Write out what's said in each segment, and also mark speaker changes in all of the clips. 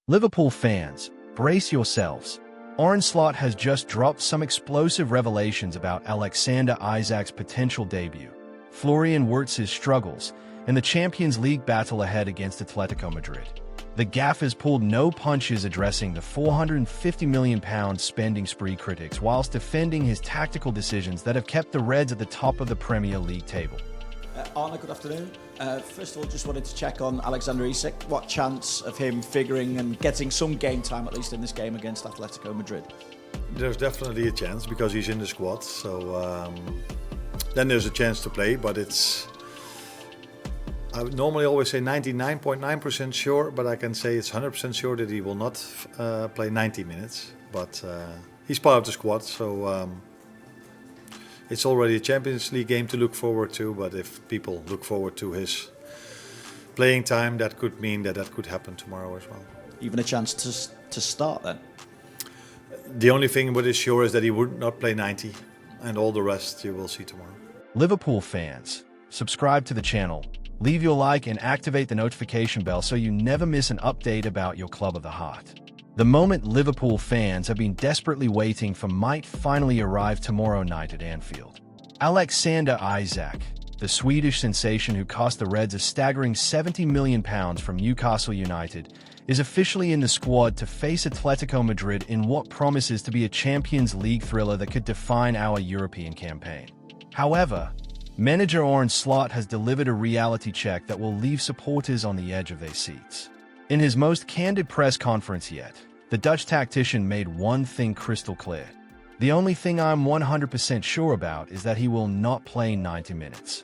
Speaker 1: Liverpool fans, brace yourselves. Arne has just dropped some explosive revelations about Alexander Isak's potential debut, Florian Wirtz's struggles, and the Champions League battle ahead against Atletico Madrid. The Gaffers pulled no punches addressing the £450 million spending spree critics whilst defending his tactical decisions that have kept the Reds at the top of the Premier League table.
Speaker 2: Arne, good afternoon. First of all, just wanted to check on Alexander Isak. What chance of him figuring and getting some game time, at least in this game against Atletico Madrid?
Speaker 3: There's definitely a chance because he's in the squad. So then there's a chance to play, but I would normally always say 99.9% sure, but I can say it's 100% sure that he will not play 90 minutes. But he's part of the squad, so it's already a Champions League game to look forward to. But if people look forward to his playing time, that could mean that could happen tomorrow as well.
Speaker 2: Even a chance to start then?
Speaker 3: The only thing what is sure is that he would not play 90, and all the rest you will see tomorrow.
Speaker 1: Liverpool fans, subscribe to the channel, leave your like and activate the notification bell so you never miss an update about your club of the heart. The moment Liverpool fans have been desperately waiting for might finally arrive tomorrow night at Anfield. Alexander Isak, the Swedish sensation who cost the Reds a staggering £70 million from Newcastle United, is officially in the squad to face Atletico Madrid in what promises to be a Champions League thriller that could define our European campaign. However, manager Arne has delivered a reality check that will leave supporters on the edge of their seats. In his most candid press conference yet, the Dutch tactician made one thing crystal clear. The only thing I'm 100% sure about is that he will not play 90 minutes.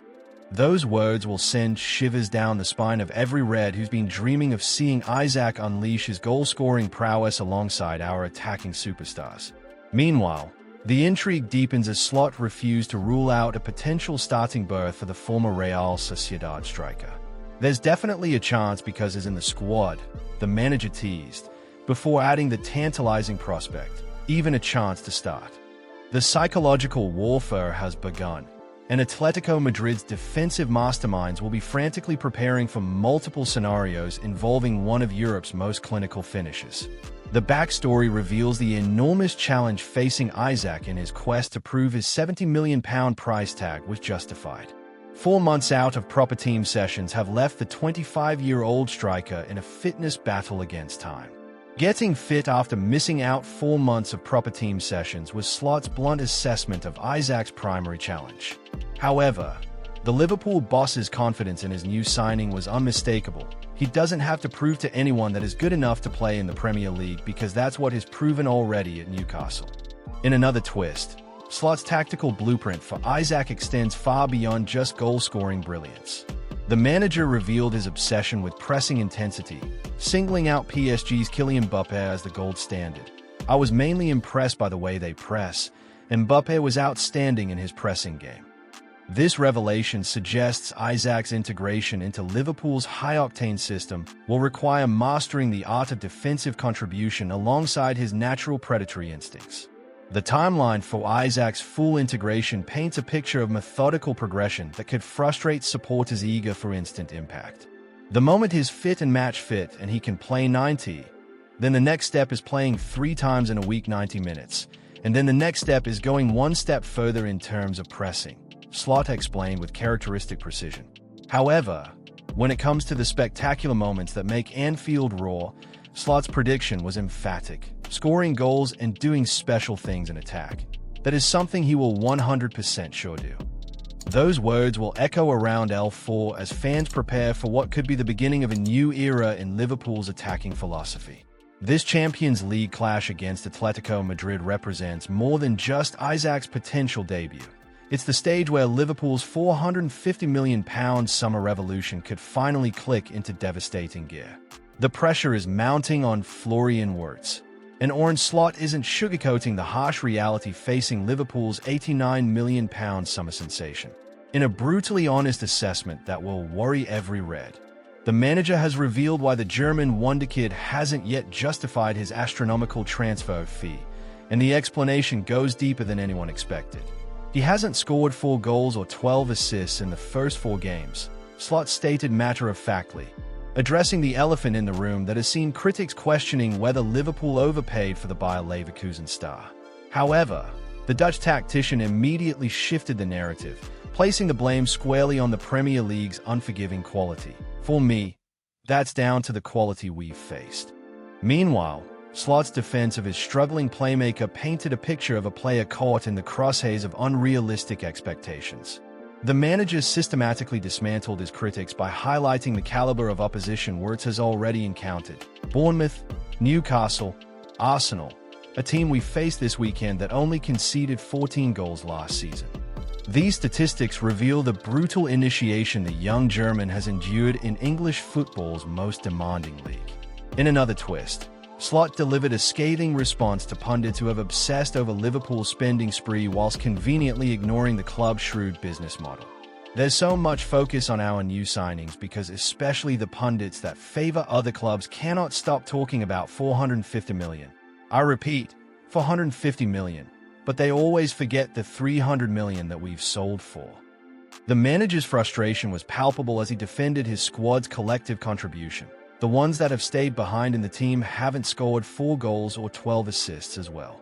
Speaker 1: Those words will send shivers down the spine of every Red who's been dreaming of seeing Isak unleash his goal-scoring prowess alongside our attacking superstars. Meanwhile, the intrigue deepens as Slot refused to rule out a potential starting berth for the former Real Sociedad striker. There's definitely a chance because he's in the squad, the manager teased, before adding the tantalizing prospect, even a chance to start. The psychological warfare has begun, and Atletico Madrid's defensive masterminds will be frantically preparing for multiple scenarios involving one of Europe's most clinical finishers. The backstory reveals the enormous challenge facing Isak in his quest to prove his £70 million price tag was justified. 4 months out of proper team sessions have left the 25-year-old striker in a fitness battle against time. Getting fit after missing out 4 months of proper team sessions was Slot's blunt assessment of Isak's primary challenge. However, the Liverpool boss's confidence in his new signing was unmistakable. He doesn't have to prove to anyone that is good enough to play in the Premier League because that's what he's proven already at Newcastle. In another twist, Slot's tactical blueprint for Isak extends far beyond just goal-scoring brilliance. The manager revealed his obsession with pressing intensity, singling out PSG's Kylian Mbappé as the gold standard. I was mainly impressed by the way they press, and Mbappé was outstanding in his pressing game. This revelation suggests Isak's integration into Liverpool's high-octane system will require mastering the art of defensive contribution alongside his natural predatory instincts. The timeline for Isak's full integration paints a picture of methodical progression that could frustrate supporters eager for instant impact. The moment he's fit and match fit and he can play 90, then the next step is playing 3 times in a week 90 minutes, and then the next step is going one step further in terms of pressing, Slot explained with characteristic precision. However, when it comes to the spectacular moments that make Anfield roar, Slot's prediction was emphatic, scoring goals and doing special things in attack. That is something he will 100% sure do. Those words will echo around L4 as fans prepare for what could be the beginning of a new era in Liverpool's attacking philosophy. This Champions League clash against Atletico Madrid represents more than just Isak's potential debut. It's the stage where Liverpool's £450 million summer revolution could finally click into devastating gear. The pressure is mounting on Florian Wirtz, and Arne isn't sugarcoating the harsh reality facing Liverpool's £89 million summer sensation. In a brutally honest assessment that will worry every Red, the manager has revealed why the German wonderkid hasn't yet justified his astronomical transfer fee, and the explanation goes deeper than anyone expected. He hasn't scored 4 goals or 12 assists in the first 4 games, Slot stated matter-of-factly. addressing the elephant in the room that has seen critics questioning whether Liverpool overpaid for the Bayer Leverkusen star. However, the Dutch tactician immediately shifted the narrative, placing the blame squarely on the Premier League's unforgiving quality. For me, that's down to the quality we've faced. Meanwhile, Slot's defense of his struggling playmaker painted a picture of a player caught in the crosshairs of unrealistic expectations. The manager systematically dismantled his critics by highlighting the caliber of opposition Wirtz has already encountered: Bournemouth, Newcastle, Arsenal, a team we faced this weekend that only conceded 14 goals last season. These statistics reveal the brutal initiation the young German has endured in English football's most demanding league. In another twist, Slot delivered a scathing response to pundits who have obsessed over Liverpool's spending spree whilst conveniently ignoring the club's shrewd business model. There's so much focus on our new signings because especially the pundits that favor other clubs cannot stop talking about 450 million. I repeat, 450 million. But they always forget the 300 million that we've sold for. The manager's frustration was palpable as he defended his squad's collective contribution. The ones that have stayed behind in the team haven't scored 4 goals or 12 assists as well.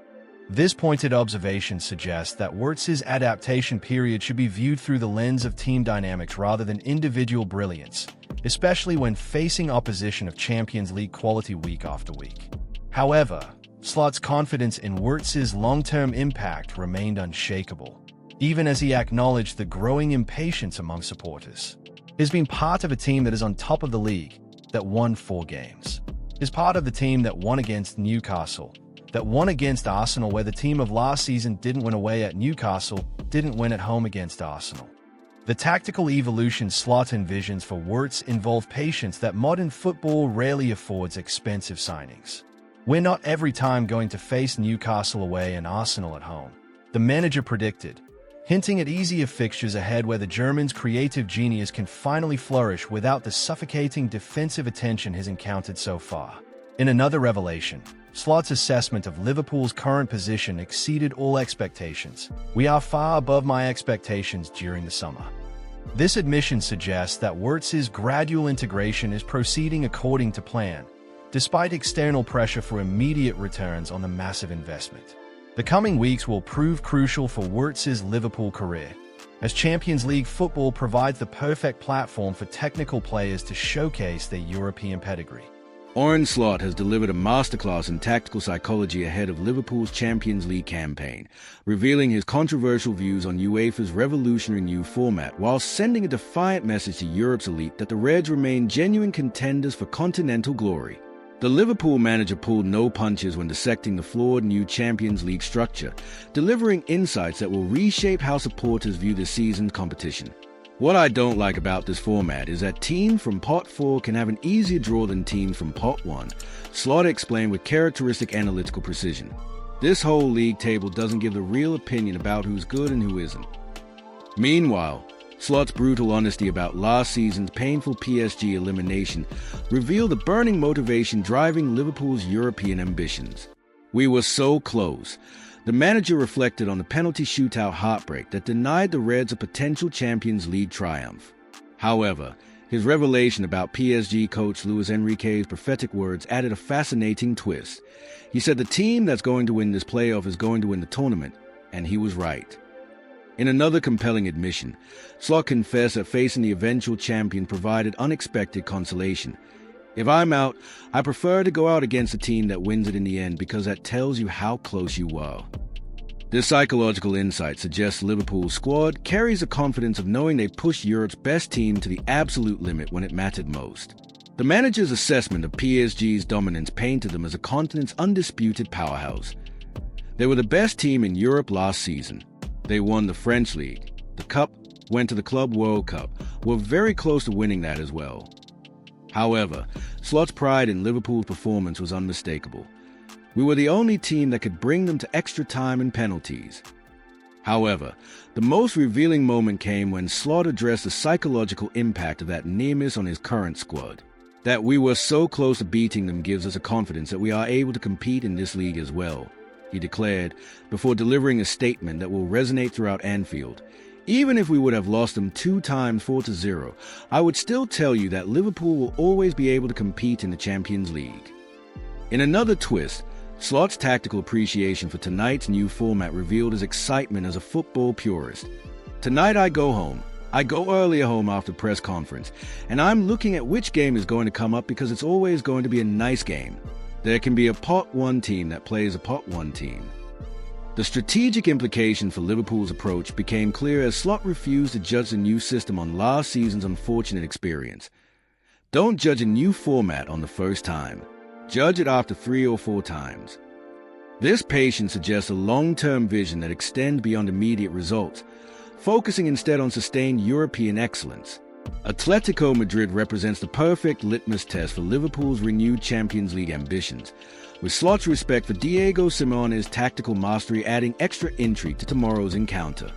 Speaker 1: This pointed observation suggests that Wirtz's adaptation period should be viewed through the lens of team dynamics rather than individual brilliance, especially when facing opposition of Champions League quality week after week. However, Slot's confidence in Wirtz's long-term impact remained unshakable, even as he acknowledged the growing impatience among supporters. He's been part of a team that is on top of the league, that won 4 games. He's part of the team that won against Newcastle, that won against Arsenal, where the team of last season didn't win away at Newcastle, didn't win at home against Arsenal. The tactical evolution Slot envisions for Wirtz involve patience that modern football rarely affords expensive signings. We're not every time going to face Newcastle away and Arsenal at home, the manager predicted, hinting at easier fixtures ahead where the German's creative genius can finally flourish without the suffocating defensive attention he's encountered so far. In another revelation, Slot's assessment of Liverpool's current position exceeded all expectations. We are far above my expectations during the summer. This admission suggests that Wirtz's gradual integration is proceeding according to plan, despite external pressure for immediate returns on the massive investment. The coming weeks will prove crucial for Wirtz's Liverpool career, as Champions League football provides the perfect platform for technical players to showcase their European pedigree.
Speaker 4: Arne Slot has delivered a masterclass in tactical psychology ahead of Liverpool's Champions League campaign, revealing his controversial views on UEFA's revolutionary new format, while sending a defiant message to Europe's elite that the Reds remain genuine contenders for continental glory. The Liverpool manager pulled no punches when dissecting the flawed new Champions League structure, delivering insights that will reshape how supporters view this season's competition. What I don't like about this format is that teams from Pot 4 can have an easier draw than teams from Pot 1, Slot explained with characteristic analytical precision. This whole league table doesn't give the real opinion about who's good and who isn't. Meanwhile, Slot's brutal honesty about last season's painful PSG elimination revealed the burning motivation driving Liverpool's European ambitions. We were so close. The manager reflected on the penalty shootout heartbreak that denied the Reds a potential Champions League triumph. However, his revelation about PSG coach Luis Enrique's prophetic words added a fascinating twist. He said the team that's going to win this playoff is going to win the tournament, and he was right. In another compelling admission, Slot confessed that facing the eventual champion provided unexpected consolation. If I'm out, I prefer to go out against a team that wins it in the end because that tells you how close you were. This psychological insight suggests Liverpool's squad carries the confidence of knowing they pushed Europe's best team to the absolute limit when it mattered most. The manager's assessment of PSG's dominance painted them as a continent's undisputed powerhouse. They were the best team in Europe last season. They won the French League, the Cup, went to the Club World Cup, were very close to winning that as well. However, Slot's pride in Liverpool's performance was unmistakable. We were the only team that could bring them to extra time and penalties. However, the most revealing moment came when Slot addressed the psychological impact of that near miss on his current squad. That we were so close to beating them gives us a confidence that we are able to compete in this league as well, he declared, before delivering a statement that will resonate throughout Anfield. Even if we would have lost them 2 times 4-0, I would still tell you that Liverpool will always be able to compete in the Champions League. In another twist, Slot's tactical appreciation for tonight's new format revealed his excitement as a football purist. Tonight I go home. I go earlier home after press conference, and I'm looking at which game is going to come up because it's always going to be a nice game. There can be a pot 1 team that plays a pot 1 team. The strategic implication for Liverpool's approach became clear as Slot refused to judge the new system on last season's unfortunate experience. Don't judge a new format on the first time. Judge it after 3 or 4 times. This patience suggests a long-term vision that extends beyond immediate results, focusing instead on sustained European excellence. Atletico Madrid represents the perfect litmus test for Liverpool's renewed Champions League ambitions, with Slot's respect for Diego Simeone's tactical mastery adding extra intrigue to tomorrow's encounter.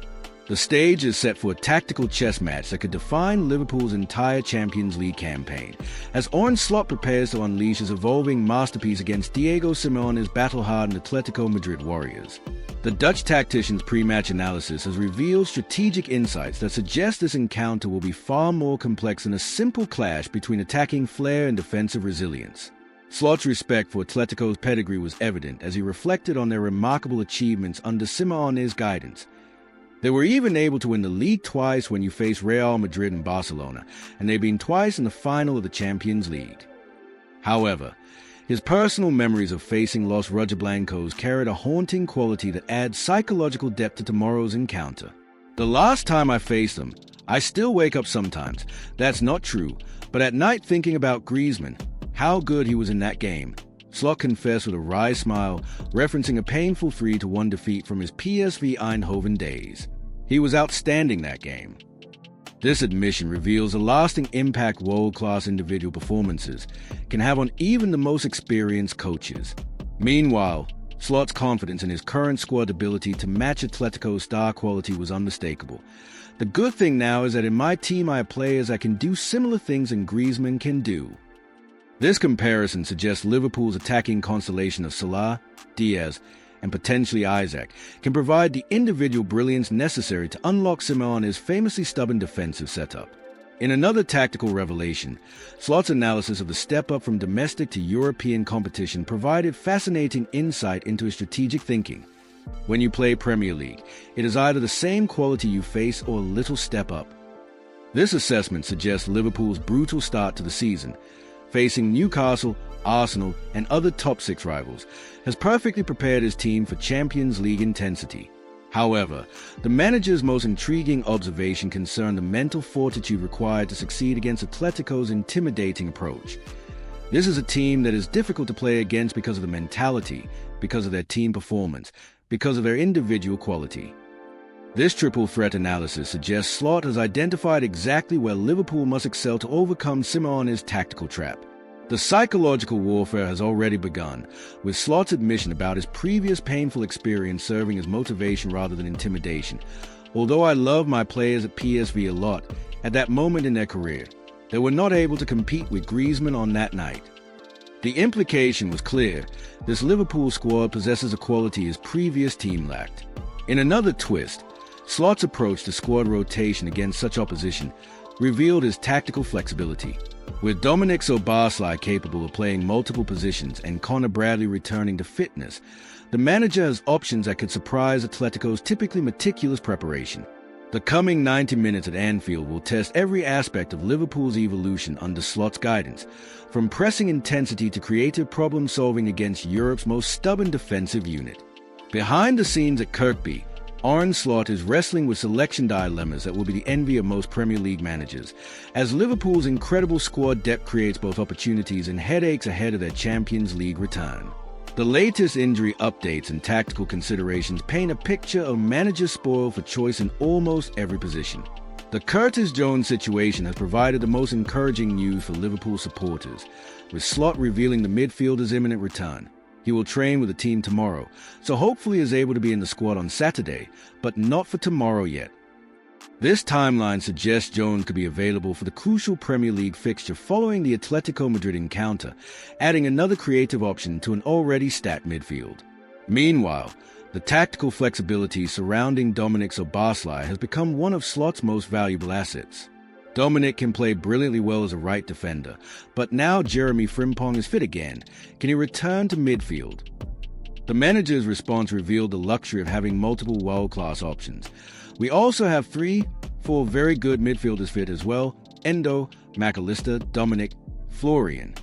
Speaker 4: The stage is set for a tactical chess match that could define Liverpool's entire Champions League campaign, as Arne Slot prepares to unleash his evolving masterpiece against Diego Simeone's battle-hardened Atletico Madrid warriors. The Dutch tactician's pre-match analysis has revealed strategic insights that suggest this encounter will be far more complex than a simple clash between attacking flair and defensive resilience. Slot's respect for Atletico's pedigree was evident as he reflected on their remarkable achievements under Simeone's guidance. They were even able to win the league twice when you face Real Madrid and Barcelona, and they've been twice in the final of the Champions League. However, his personal memories of facing Los Rojiblancos carried a haunting quality that adds psychological depth to tomorrow's encounter. The last time I faced them, I still wake up sometimes. That's not true, but at night thinking about Griezmann, how good he was in that game. Slot confessed with a wry smile, referencing a painful 3-1 defeat from his PSV Eindhoven days. He was outstanding that game. This admission reveals the lasting impact world-class individual performances can have on even the most experienced coaches. Meanwhile, Slot's confidence in his current squad ability to match Atletico's star quality was unmistakable. The good thing now is that in my team I have players that can do similar things than Griezmann can do. This comparison suggests Liverpool's attacking constellation of Salah, Diaz, and potentially Isak can provide the individual brilliance necessary to unlock Simeone's famously stubborn defensive setup. In another tactical revelation, Slot's analysis of the step-up from domestic to European competition provided fascinating insight into his strategic thinking. When you play Premier League, it is either the same quality you face or a little step up. This assessment suggests Liverpool's brutal start to the season, facing Newcastle, Arsenal, and other top-6 rivals, has perfectly prepared his team for Champions League intensity. However, the manager's most intriguing observation concerned the mental fortitude required to succeed against Atletico's intimidating approach. This is a team that is difficult to play against because of the mentality, because of their team performance, because of their individual quality. This triple threat analysis suggests Slot has identified exactly where Liverpool must excel to overcome Simeone's tactical trap. The psychological warfare has already begun, with Slot's admission about his previous painful experience serving as motivation rather than intimidation. Although I love my players at PSV a lot, at that moment in their career, they were not able to compete with Griezmann on that night. The implication was clear. This Liverpool squad possesses a quality his previous team lacked. In another twist, Slot's approach to squad rotation against such opposition revealed his tactical flexibility. With Dominic Szoboszlai capable of playing multiple positions and Connor Bradley returning to fitness, the manager has options that could surprise Atletico's typically meticulous preparation. The coming 90 minutes at Anfield will test every aspect of Liverpool's evolution under Slot's guidance, from pressing intensity to creative problem-solving against Europe's most stubborn defensive unit. Behind the scenes at Kirkby, Arne Slot is wrestling with selection dilemmas that will be the envy of most Premier League managers, as Liverpool's incredible squad depth creates both opportunities and headaches ahead of their Champions League return. The latest injury updates and tactical considerations paint a picture of managers spoiled for choice in almost every position. The Curtis Jones situation has provided the most encouraging news for Liverpool supporters, with Slot revealing the midfielder's imminent return. He will train with the team tomorrow, so hopefully is able to be in the squad on Saturday, but not for tomorrow yet. This timeline suggests Jones could be available for the crucial Premier League fixture following the Atletico Madrid encounter, adding another creative option to an already stacked midfield. Meanwhile, the tactical flexibility surrounding Dominik Szoboszlai has become one of Slot's most valuable assets. Dominik can play brilliantly well as a right defender, but now Jeremy Frimpong is fit again. Can he return to midfield? The manager's response revealed the luxury of having multiple world-class options. We also have 3-4 very good midfielders fit as well: Endo, McAllister, Dominik, Florian.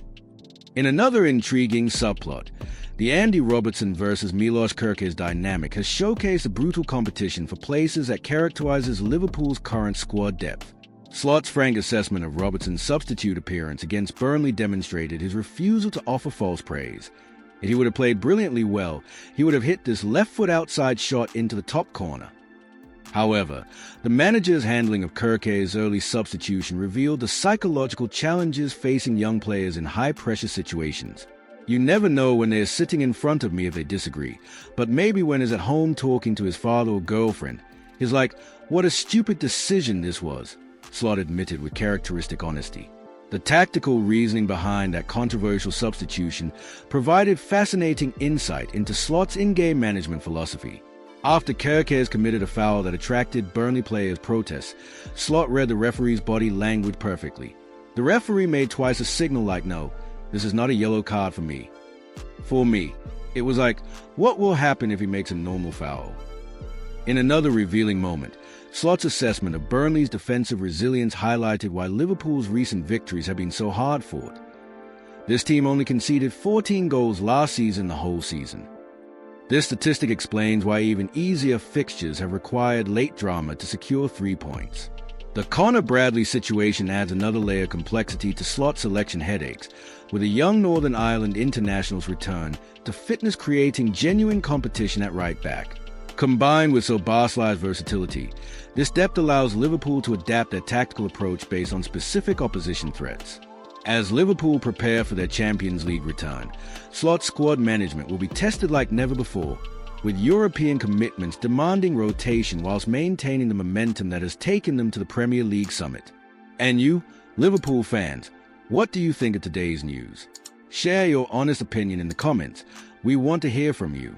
Speaker 4: In another intriguing subplot, the Andy Robertson versus Milos Kerkez dynamic has showcased a brutal competition for places that characterizes Liverpool's current squad depth. Slot's frank assessment of Robertson's substitute appearance against Burnley demonstrated his refusal to offer false praise. If he would have played brilliantly well, he would have hit this left-foot outside shot into the top corner. However, the manager's handling of Kerkez's early substitution revealed the psychological challenges facing young players in high-pressure situations. You never know when they're sitting in front of me if they disagree, but maybe when he's at home talking to his father or girlfriend, he's like, "What a stupid decision this was," Slot admitted with characteristic honesty. The tactical reasoning behind that controversial substitution provided fascinating insight into Slot's in-game management philosophy. After Kerkez committed a foul that attracted Burnley players' protests, Slot read the referee's body language perfectly. The referee made twice a signal like, "No, this is not a yellow card for me." For me, it was like, what will happen if he makes a normal foul? In another revealing moment, Slot's assessment of Burnley's defensive resilience highlighted why Liverpool's recent victories have been so hard-fought. This team only conceded 14 goals last season the whole season. This statistic explains why even easier fixtures have required late drama to secure 3 points. The Connor Bradley situation adds another layer of complexity to Slot selection headaches, with a young Northern Ireland international's return to fitness creating genuine competition at right back. Combined with Szoboszlai's versatility, this depth allows Liverpool to adapt their tactical approach based on specific opposition threats. As Liverpool prepare for their Champions League return, Slot's squad management will be tested like never before, with European commitments demanding rotation whilst maintaining the momentum that has taken them to the Premier League summit. And you, Liverpool fans, what do you think of today's news? Share your honest opinion in the comments. We want to hear from you.